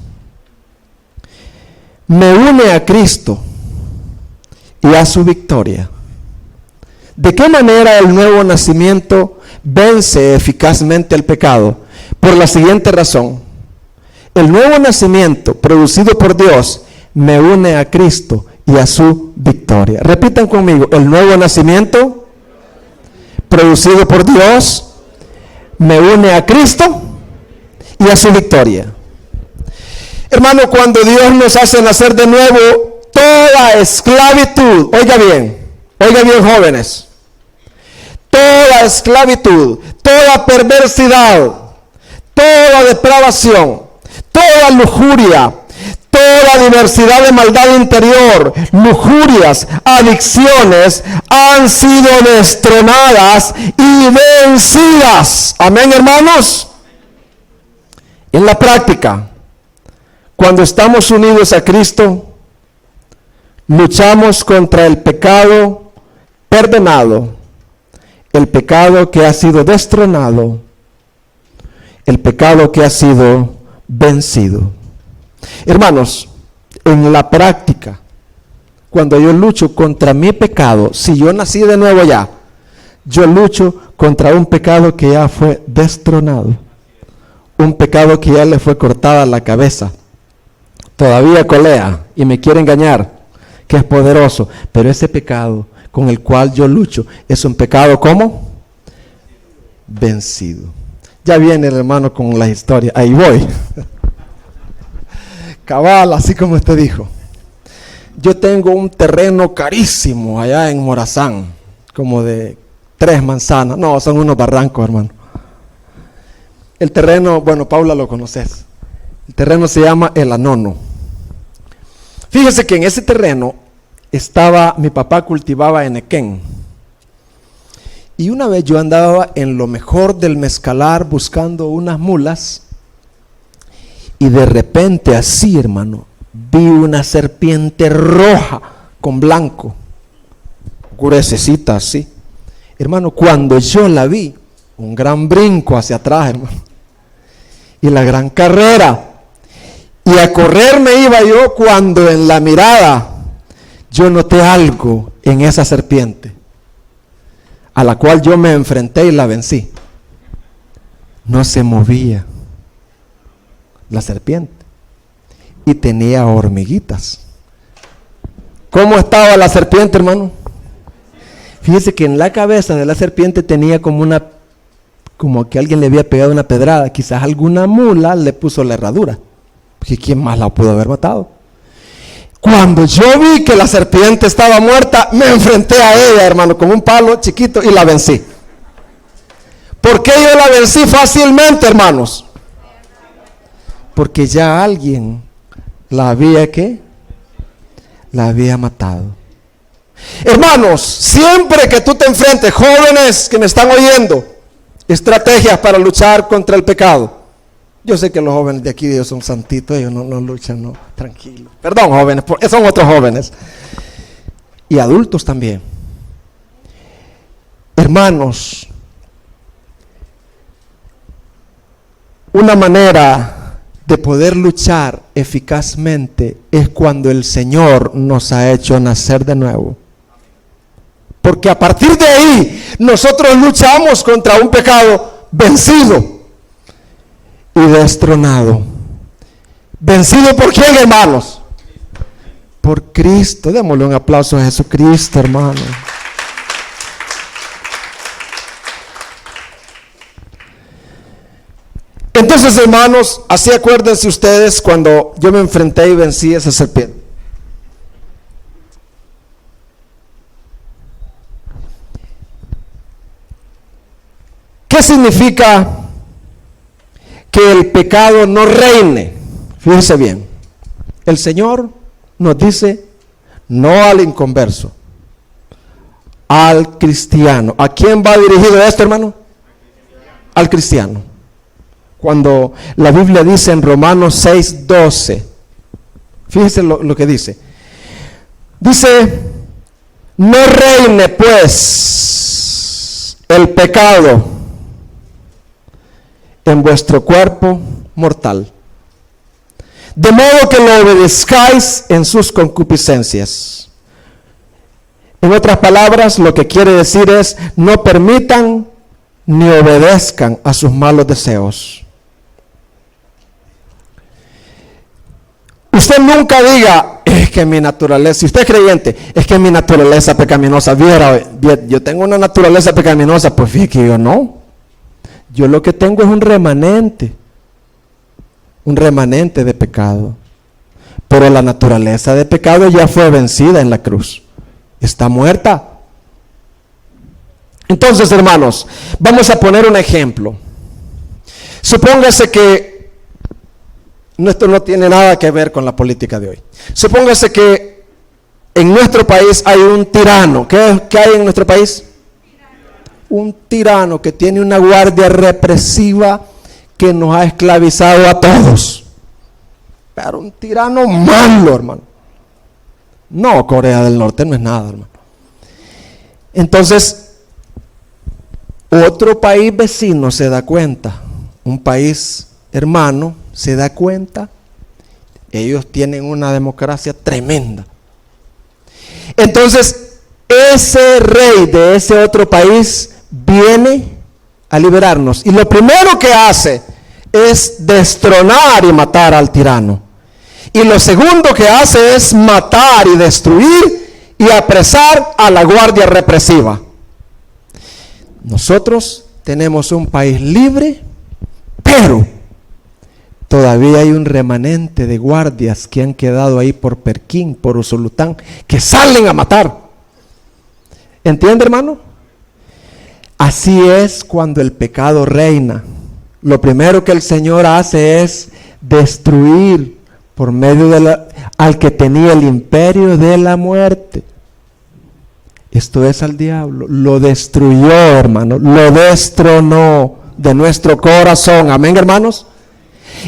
me une a Cristo y a su victoria. ¿De qué manera el nuevo nacimiento vence eficazmente el pecado? Por la siguiente razón. El nuevo nacimiento producido por Dios me une a Cristo y a su victoria. Repitan conmigo, el nuevo nacimiento producido por Dios me une a Cristo y a su victoria. Hermano, cuando Dios nos hace nacer de nuevo, toda esclavitud, oiga bien jóvenes, toda esclavitud, toda perversidad, toda depravación, toda lujuria, toda diversidad de maldad interior, lujurias, adicciones, han sido destronadas y vencidas. Amén, hermanos. En la práctica, cuando estamos unidos a Cristo, luchamos contra el pecado perdonado, el pecado que ha sido destronado, el pecado que ha sido vencido. Hermanos, en la práctica, cuando yo lucho contra mi pecado, si yo nací de nuevo ya, yo lucho contra un pecado que ya fue destronado, un pecado que ya le fue cortada la cabeza. Todavía colea y me quiere engañar, que es poderoso, pero ese pecado con el cual yo lucho es un pecado, ¿cómo? Vencido. Ya viene el hermano con la historia, ahí voy. Cabal, así como usted dijo. Yo tengo un terreno carísimo allá en Morazán, como de 3 manzanas. No, son unos barrancos, hermano. El terreno, bueno, Paula lo conoces. El terreno se llama El Anono. Fíjese que en ese terreno mi papá cultivaba enequén. Y una vez yo andaba en lo mejor del mezcalar buscando unas mulas, y de repente así, hermano, vi una serpiente roja con blanco, gruesecita así. Hermano, cuando yo la vi, un gran brinco hacia atrás, hermano, y la gran carrera, y a correr me iba yo, cuando en la mirada yo noté algo en esa serpiente, a la cual yo me enfrenté y la vencí. No se movía la serpiente y tenía hormiguitas. ¿Cómo estaba la serpiente, hermano? Fíjese que en la cabeza de la serpiente tenía como que alguien le había pegado una pedrada. Quizás alguna mula le puso la herradura, porque ¿quién más la pudo haber matado? Cuando yo vi que la serpiente estaba muerta, me enfrenté a ella, hermano, con un palo chiquito, y la vencí. ¿Por qué yo la vencí fácilmente, hermanos? Porque ya alguien la había, ¿qué? La había matado. Hermanos, siempre que tú te enfrentes, jóvenes que me están oyendo, estrategias para luchar contra el pecado. Yo sé que los jóvenes de aquí, ellos son santitos, ellos no luchan, no, tranquilos. Perdón, jóvenes, son otros jóvenes. Y adultos también. Hermanos, una manera de poder luchar eficazmente es cuando el Señor nos ha hecho nacer de nuevo. Porque a partir de ahí, nosotros luchamos contra un pecado vencido y destronado. ¿Vencido por quién, hermanos? Por Cristo. Démosle un aplauso a Jesucristo, hermano. Entonces, hermanos, así acuérdense ustedes cuando yo me enfrenté y vencí a esa serpiente. ¿Qué significa que el pecado no reine? Fíjense bien, el Señor nos dice no al inconverso, al cristiano. ¿A quién va dirigido esto, hermano? Al cristiano. Cuando la Biblia dice en Romanos 6:12, fíjense lo que dice. Dice, no reine pues el pecado en vuestro cuerpo mortal, de modo que lo obedezcáis en sus concupiscencias. En otras palabras, lo que quiere decir es, no permitan ni obedezcan a sus malos deseos. Usted nunca diga, es que mi naturaleza, si usted es creyente, es que mi naturaleza pecaminosa, yo tengo una naturaleza pecaminosa, pues fíjate que yo no. Yo lo que tengo es un remanente de pecado. Pero la naturaleza de pecado ya fue vencida en la cruz. Está muerta. Entonces, hermanos, vamos a poner un ejemplo. Supóngase que, esto no tiene nada que ver con la política de hoy. Supóngase que en nuestro país hay un tirano. ¿Qué hay en nuestro país? Un tirano que tiene una guardia represiva que nos ha esclavizado a todos. Pero un tirano malo, hermano. No, Corea del Norte no es nada, hermano. Entonces, otro país vecino se da cuenta, un país hermano se da cuenta, ellos tienen una democracia tremenda. Entonces, ese rey de ese otro país viene a liberarnos. Y lo primero que hace es destronar y matar al tirano. Y lo segundo que hace es matar y destruir y apresar a la guardia represiva. Nosotros tenemos un país libre, pero todavía hay un remanente de guardias que han quedado ahí por Perquín, por Usulután, que salen a matar. ¿Entiende, hermano? Así es cuando el pecado reina. Lo primero que el Señor hace es destruir por medio de al que tenía el imperio de la muerte. Esto es al diablo. Lo destruyó, hermano. Lo destronó de nuestro corazón. Amén, hermanos.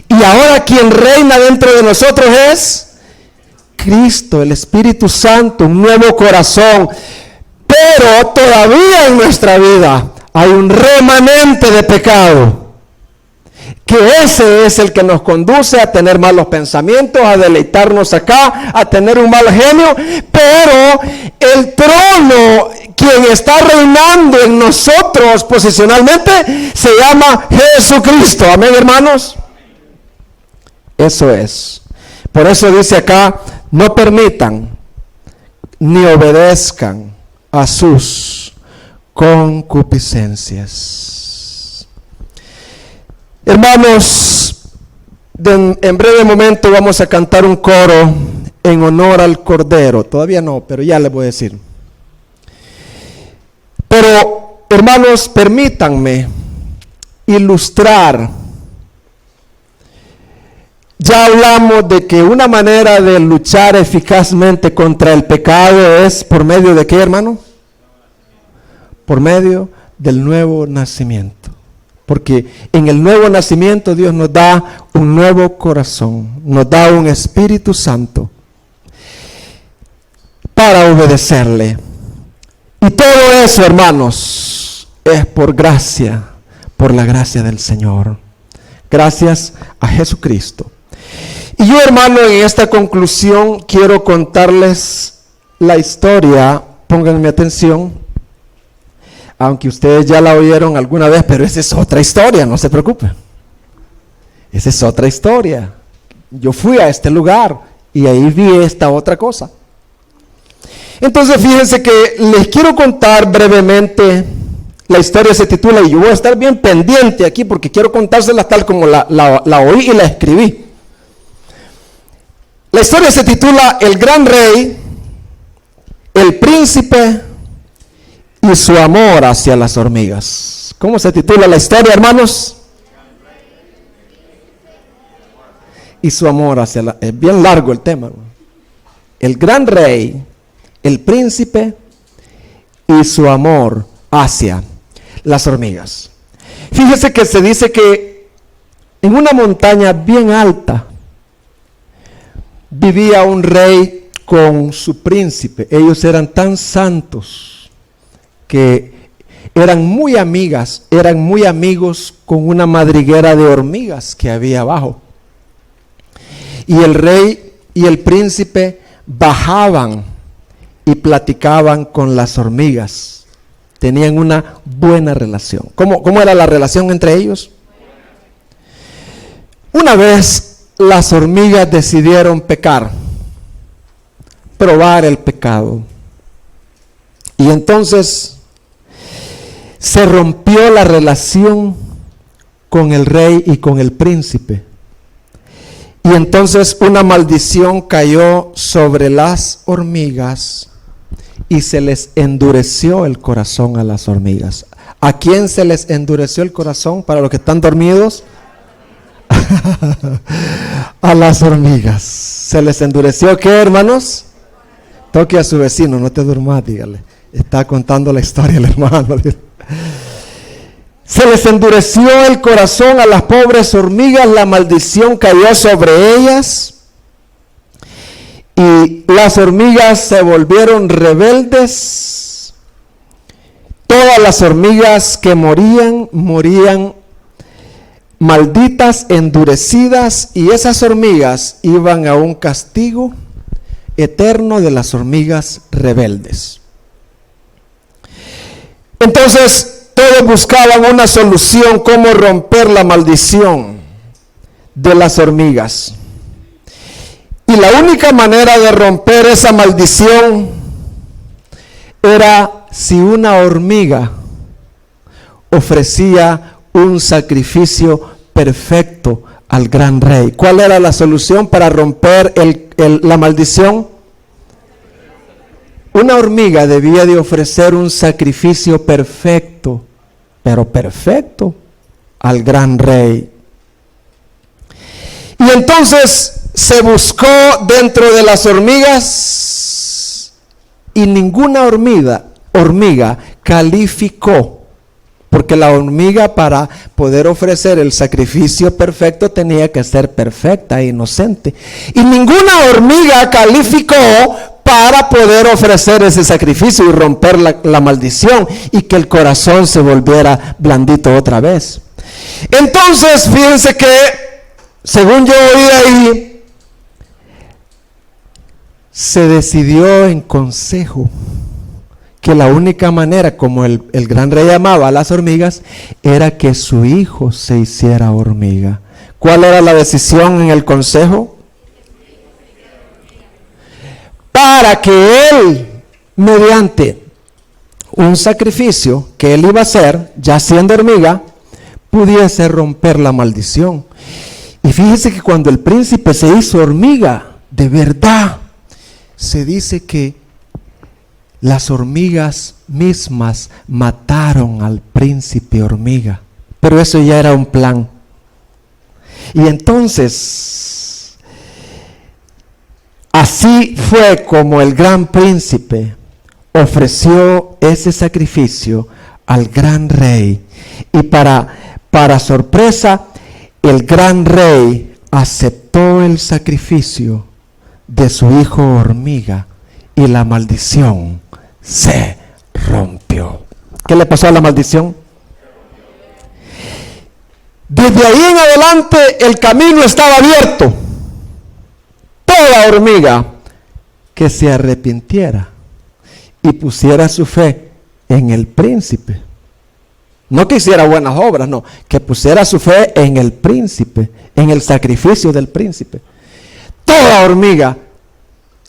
Y ahora quien reina dentro de nosotros es Cristo, el Espíritu Santo, un nuevo corazón. Pero todavía en nuestra vida hay un remanente de pecado, que ese es el que nos conduce a tener malos pensamientos, a deleitarnos acá, a tener un mal genio. Pero el trono, quien está reinando en nosotros posicionalmente, se llama Jesucristo. Amén, hermanos. Eso es. Por eso dice acá, no permitan ni obedezcan a sus concupiscencias. Hermanos, en breve momento vamos a cantar un coro en honor al Cordero. Todavía no, pero ya les voy a decir. Pero, hermanos, permítanme ilustrar. Ya hablamos de que una manera de luchar eficazmente contra el pecado es por medio de ¿qué, hermano? Por medio del nuevo nacimiento. Porque en el nuevo nacimiento Dios nos da un nuevo corazón, nos da un Espíritu Santo para obedecerle. Y todo eso, hermanos, es por gracia, por la gracia del Señor. Gracias a Jesucristo. Y yo, hermano, en esta conclusión quiero contarles la historia, pónganme atención, aunque ustedes ya la oyeron alguna vez, pero esa es otra historia, no se preocupen. Esa es otra historia. Yo fui a este lugar y ahí vi esta otra cosa. Entonces, fíjense que les quiero contar brevemente. La historia se titula, y yo voy a estar bien pendiente aquí porque quiero contársela tal como la oí y la escribí. La historia se titula El Gran Rey, el Príncipe y su amor hacia las hormigas. ¿Cómo se titula la historia, hermanos? Y su amor hacia las... Es bien largo el tema, ¿no? El Gran Rey, el Príncipe y su amor hacia las hormigas. Fíjese que se dice que en una montaña bien alta vivía un rey con su príncipe. Ellos eran tan santos que eran muy amigos con una madriguera de hormigas que había abajo. Y el rey y el príncipe bajaban y platicaban con las hormigas. Tenían una buena relación. ¿Cómo era la relación entre ellos? Una vez las hormigas decidieron pecar, probar el pecado. Y entonces se rompió la relación con el rey y con el príncipe. Y entonces una maldición cayó sobre las hormigas y se les endureció el corazón a las hormigas. ¿A quién se les endureció el corazón? Para los que están dormidos. A las hormigas. ¿Se les endureció qué, hermanos? Toque a su vecino, no te durmas, dígale. Está contando la historia el hermano. Se les endureció el corazón a las pobres hormigas, la maldición cayó sobre ellas y las hormigas se volvieron rebeldes. Todas las hormigas que morían malditas, endurecidas, y esas hormigas iban a un castigo eterno de las hormigas rebeldes. Entonces, todos buscaban una solución, cómo romper la maldición de las hormigas. Y la única manera de romper esa maldición era si una hormiga ofrecía un sacrificio perfecto al gran rey. ¿Cuál era la solución para romper la maldición? Una hormiga debía de ofrecer un sacrificio perfecto, pero perfecto, al gran rey. Y entonces se buscó dentro de las hormigas y ninguna hormiga hormiga calificó, porque la hormiga, para poder ofrecer el sacrificio perfecto, tenía que ser perfecta e inocente. Y ninguna hormiga calificó para poder ofrecer ese sacrificio y romper la maldición y que el corazón se volviera blandito otra vez. Entonces, fíjense que, según yo oí ahí, se decidió en consejo que la única manera como el gran rey amaba a las hormigas era que su hijo se hiciera hormiga. ¿Cuál era la decisión en el consejo? Para que él, mediante un sacrificio que él iba a hacer, ya siendo hormiga, pudiese romper la maldición. Y fíjese que cuando el príncipe se hizo hormiga, de verdad, se dice que las hormigas mismas mataron al príncipe hormiga. Pero eso ya era un plan. Y entonces, así fue como el gran príncipe ofreció ese sacrificio al gran rey. Y para sorpresa, el gran rey aceptó el sacrificio de su hijo hormiga y la maldición se rompió. ¿Qué le pasó a la maldición? Desde ahí en adelante el camino estaba abierto. Toda hormiga que se arrepintiera y pusiera su fe en el príncipe. No que hiciera buenas obras, no, que pusiera su fe en el príncipe, en el sacrificio del príncipe. Toda hormiga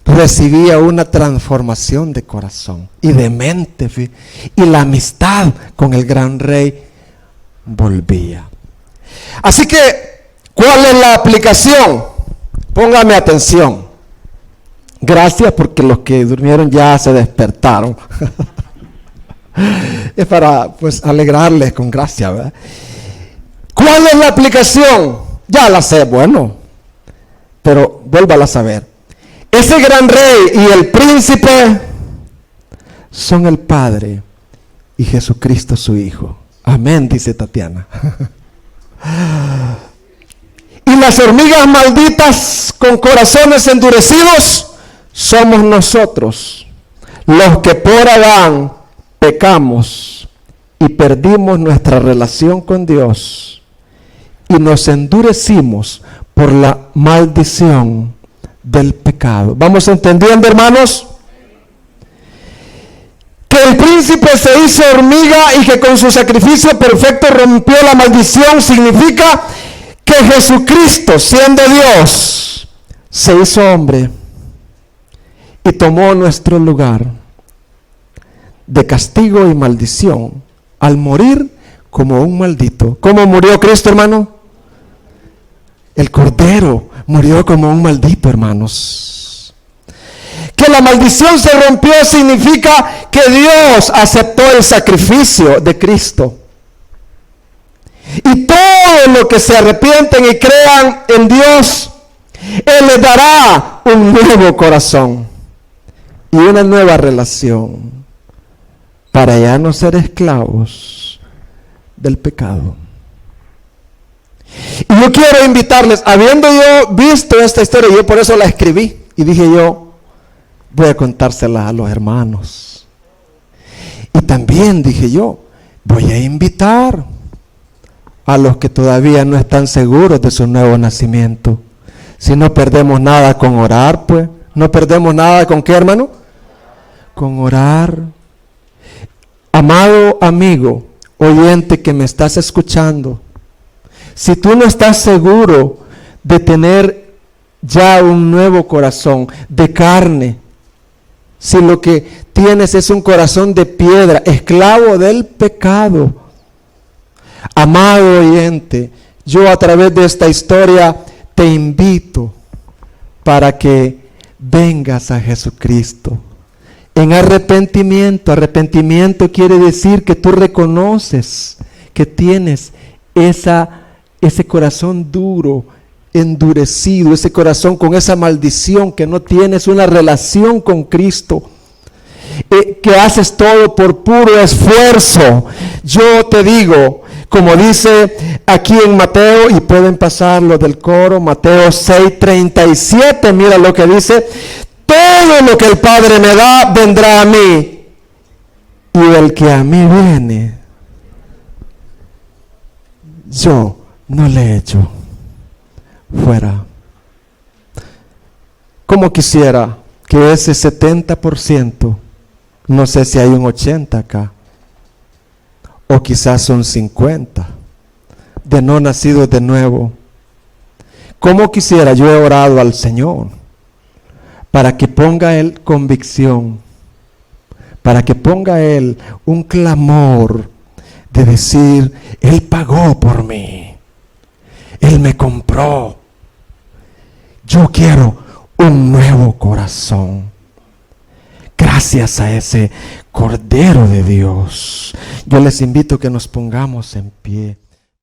recibía una transformación de corazón y de mente, y la amistad con el gran rey volvía. Así que, ¿cuál es la aplicación? Póngame atención. Gracias, porque los que durmieron ya se despertaron. Es para, pues, alegrarles con gracia, ¿verdad? ¿Cuál es la aplicación? Ya la sé, bueno, pero vuélvala a saber. Ese gran rey y el príncipe son el Padre y Jesucristo su Hijo. Amén, dice Tatiana. Y las hormigas malditas con corazones endurecidos somos nosotros, los que por Adán pecamos y perdimos nuestra relación con Dios y nos endurecimos por la maldición del pecado. ¿Vamos entendiendo, hermanos? Que el príncipe se hizo hormiga y que con su sacrificio perfecto rompió la maldición significa que Jesucristo, siendo Dios, se hizo hombre y tomó nuestro lugar de castigo y maldición al morir como un maldito. ¿Cómo murió Cristo, hermano? El Cordero murió como un maldito, hermanos. Que la maldición se rompió significa que Dios aceptó el sacrificio de Cristo. Y todo lo que se arrepienten y crean en Dios, Él les dará un nuevo corazón y una nueva relación para ya no ser esclavos del pecado. Y yo quiero invitarles, habiendo yo visto esta historia, yo por eso la escribí y dije yo, voy a contársela a los hermanos. Y también dije yo, voy a invitar a los que todavía no están seguros de su nuevo nacimiento. Si no perdemos nada con orar, pues, no perdemos nada con ¿qué, hermano? Con orar. Amado amigo, oyente que me estás escuchando, si tú no estás seguro de tener ya un nuevo corazón de carne, si lo que tienes es un corazón de piedra, esclavo del pecado, amado oyente, yo a través de esta historia te invito para que vengas a Jesucristo en arrepentimiento. Arrepentimiento quiere decir que tú reconoces que tienes ese corazón duro, endurecido, ese corazón con esa maldición, que no tienes una relación con Cristo. que haces todo por puro esfuerzo. Yo te digo, como dice aquí en Mateo, y pueden pasar lo del coro, Mateo 6:37, mira lo que dice: todo lo que el Padre me da, vendrá a mí, y el que a mí viene, yo no le echo fuera. Como quisiera que ese 70%, no sé si hay un 80 acá, o quizás son 50, de no nacidos de nuevo. Como quisiera, yo he orado al Señor para que ponga Él convicción, para que ponga Él un clamor de decir: Él pagó por mí, Él me compró, yo quiero un nuevo corazón. Gracias a ese Cordero de Dios. Yo les invito a que nos pongamos en pie.